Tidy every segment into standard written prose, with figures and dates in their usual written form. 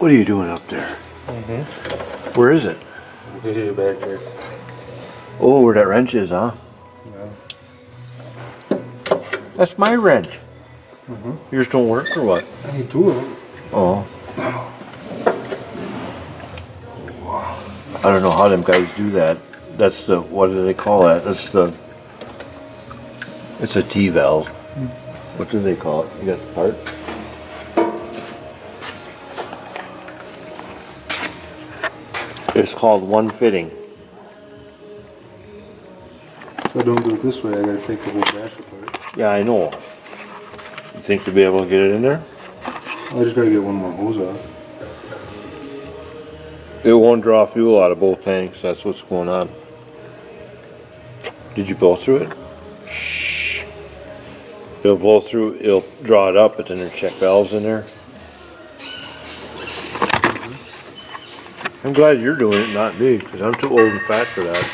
What are you doing up there? Where is it? Way back there. Oh, where that wrench is, huh? Yeah. That's my wrench. Yours don't work or what? I need two of them. Oh. I don't know how them guys do that. That's the, what do they call that? That's the, it's a T-valve. What do they call it? You got the part? It's called one fitting. If I don't do it this way, I gotta take the whole dash apart. Yeah, I know. You think you'll be able to get it in there? I just gotta get one more hose off. It won't draw fuel out of both tanks. That's what's going on. Did you blow through it? It'll blow through, it'll draw it up, but then there's check valves in there. I'm glad you're doing it, not me, because I'm too old and fat for that.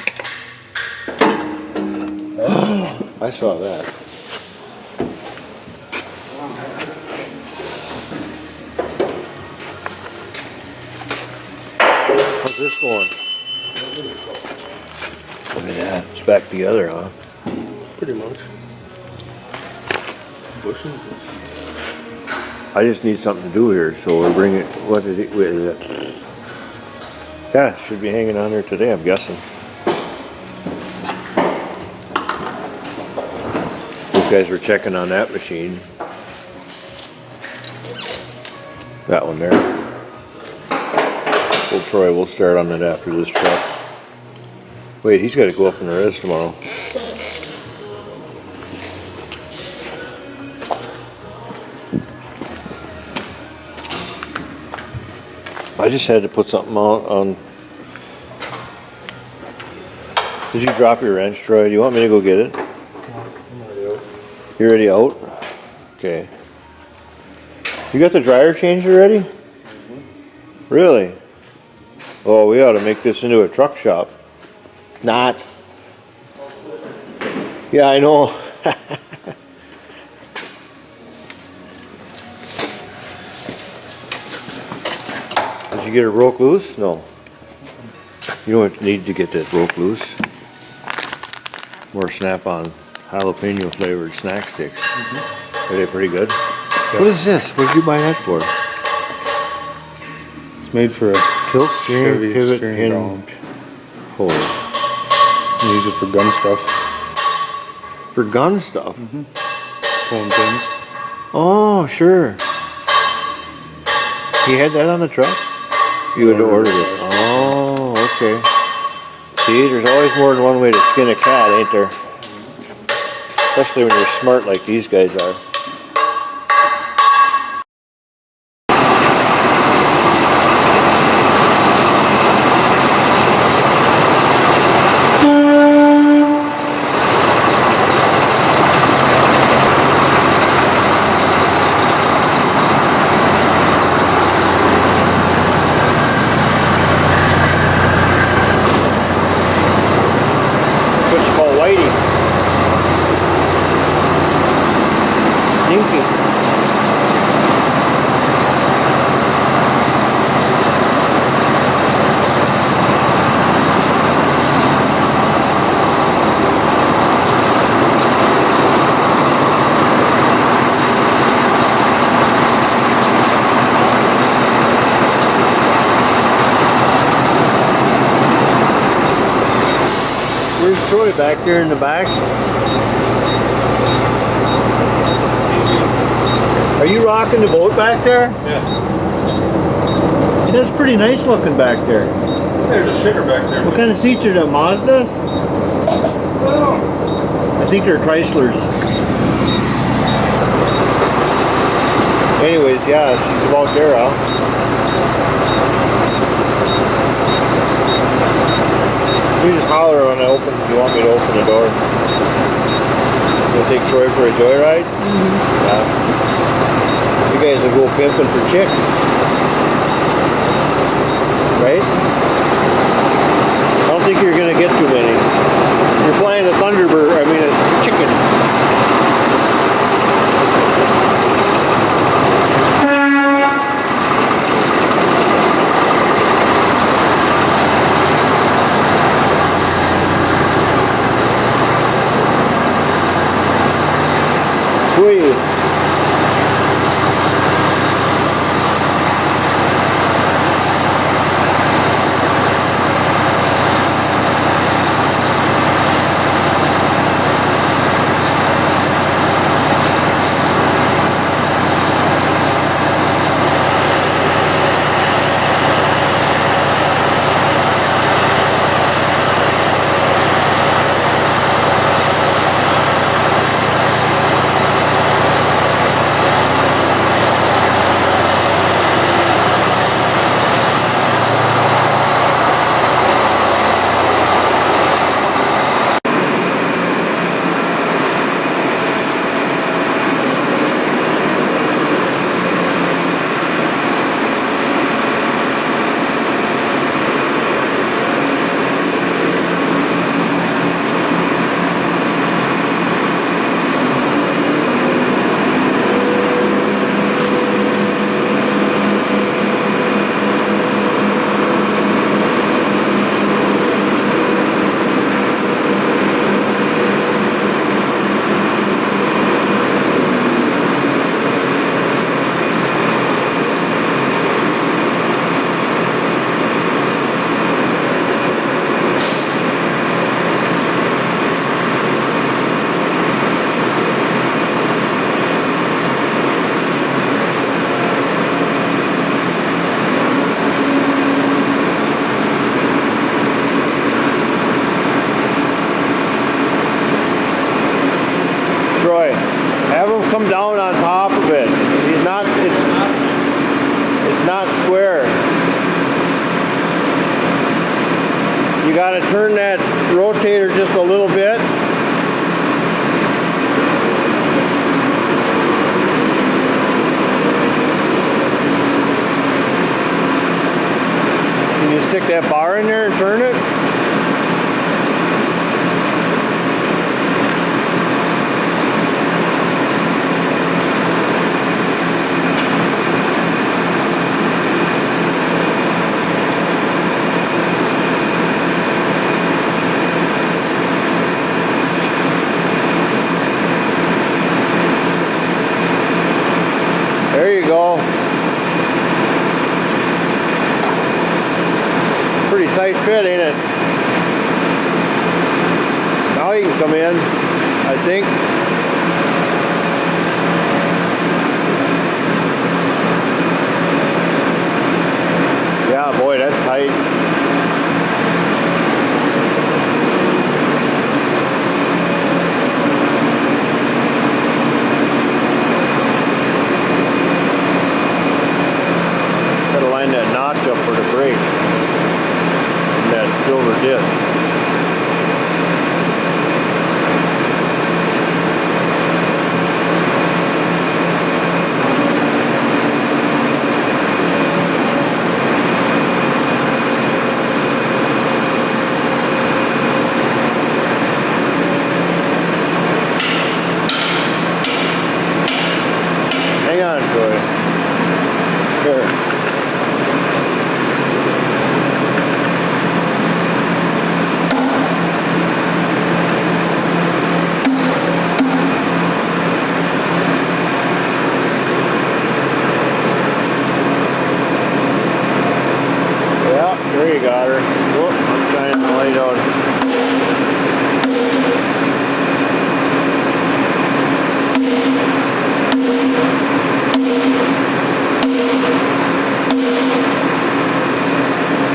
I saw that. How's this going? Look at that. It's back together, huh? Pretty much. Bushings. I just need something to do here, so we're bringing. What is it? Wait, is it? Yeah, it should be hanging on there today, I'm guessing. Those guys were checking on that machine. That one there. Old Troy will start on it after this truck. Wait, he's got to go up in the res tomorrow. I just had to put something on. Did you drop your wrench, Troy? Do you want me to go get it? I'm already out. You're already out? Okay. You got the dryer changed already? Really? Oh, we ought to make this into a truck shop. Not. Yeah, I know. Did you get it broke loose? No. You don't need to get that broke loose. More Snap-on jalapeno flavored snack sticks. Are they pretty good? What is this? What did you buy that for? It's made for a Tilt steering Chevy pivot steering pin column. holder. You use it for gun stuff. For gun stuff? Pulling pins. Oh, sure. He had that on the truck? You had ordered it. Oh, okay. See, there's always more than one way to skin a cat, ain't there? Especially when you're smart like these guys are. Where's Troy? Back there in the back? Are you rocking the boat back there? Yeah. It is pretty nice looking back there. There's a shitter back there. What kind of seats are the Mazdas? I think they're Chryslers. Anyways, yeah, she's about there, huh? You just holler when I open, if you want me to open the door. You'll take Troy for a joyride? Yeah. You guys will go pimping for chicks. Right? I don't think you're going to get too many. You're flying a Thunderbird, I mean a chicken. there. You gotta turn that rotator just a little bit. Can you stick that bar in there and turn it? There you go. Pretty tight fit, ain't it? Now you can come in, I think. Yeah, boy, that's tight. Line that notch up for the brake and that silver disc. Hang on, Troy. Here. There you got her. Whoop, I'm shining the light out.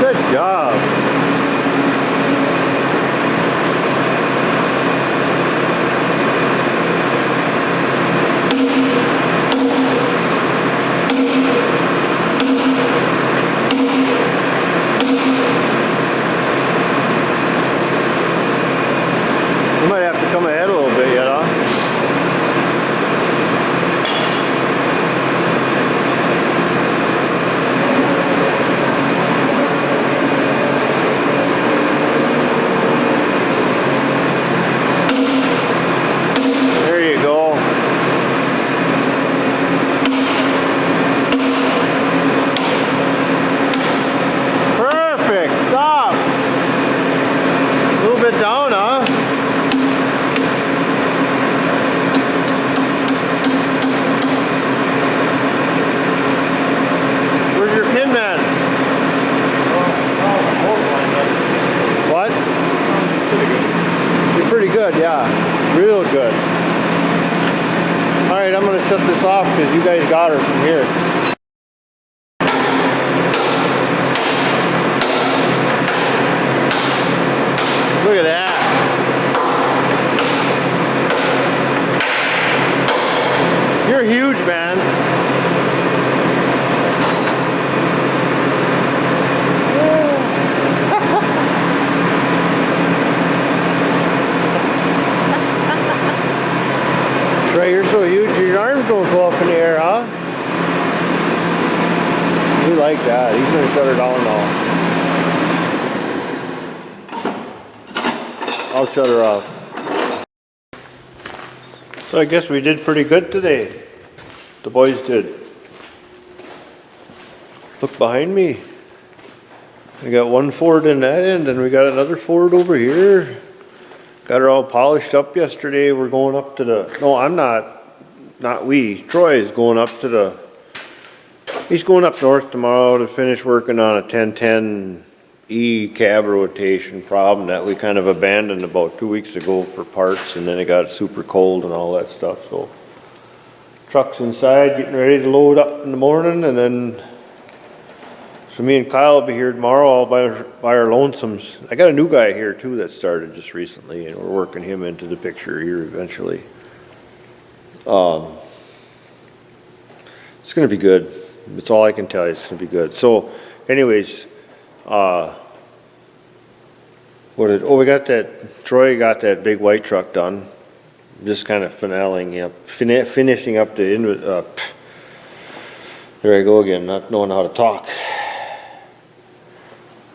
Good job. You might have to come ahead a little bit yet, huh? There you go. Perfect. Stop. A little bit down, huh? Where's your pin man? What? You're pretty good, yeah. Real good. Alright, I'm going to shut this off because you guys got her from here. Look at that. You're huge, man. Trey, you're so huge, your arms don't go up in the air, huh? You like that. He's going to shut her down now. I'll shut her off. So I guess we did pretty good today. The boys did. Look behind me. We got one Ford in that end, and we got another Ford over here. Got her all polished up yesterday. We're going up to the, no, I'm not we. Troy is going up to the, he's going up north tomorrow to finish working on a 1010E cab rotation problem that we kind of abandoned about 2 weeks ago for parts, and then it got super cold and all that stuff. So truck's inside getting ready to load up in the morning, and then so me and Kyle will be here tomorrow all by our lonesomes. I got a new guy here too that started just recently, and we're working him into the picture here eventually. It's gonna be good. That's all I can tell you. It's gonna be good. So anyways, we got Troy got that big white truck done. Just kind of finishing up there I go again, not knowing how to talk.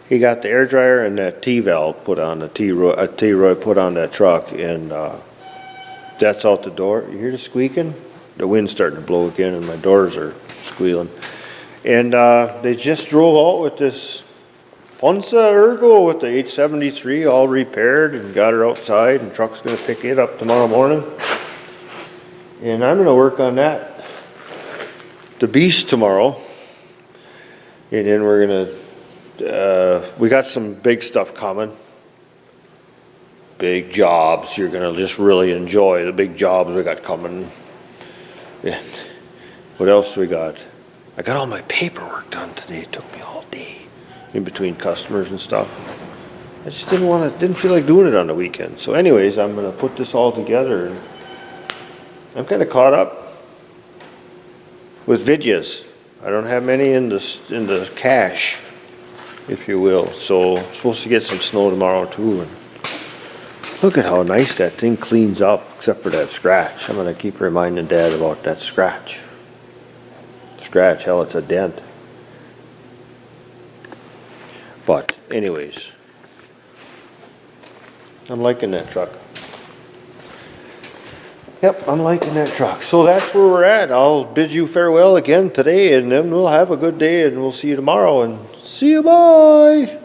He got the air dryer and that T-valve put on, T-rod put on that truck, and that's out the door. You hear the squeaking? The wind's starting to blow again and my doors are squealing. And they just drove out with this Ponsse Ergo with the H73 all repaired and got her outside, and truck's gonna pick it up tomorrow morning. And I'm gonna work on that, the beast, tomorrow. And then we're gonna, we got some big stuff coming. Big jobs, you're gonna just really enjoy the big jobs we got coming. Yeah. What else we got? I got all my paperwork done today. It took me all day in between customers and stuff. I just didn't feel like doing it on the weekend. So anyways, I'm gonna put this all together, and I'm kind of caught up with videos. I don't have many in the cache, if you will. So I'm supposed to get some snow tomorrow too. And look at how nice that thing cleans up, except for that scratch. I'm gonna keep reminding Dad about that scratch. Scratch, hell, it's a dent. But anyways, I'm liking that truck. Yep, I'm liking that truck. So that's where we're at. I'll bid you farewell again today, and then we'll have a good day, and we'll see you tomorrow, and see you, bye.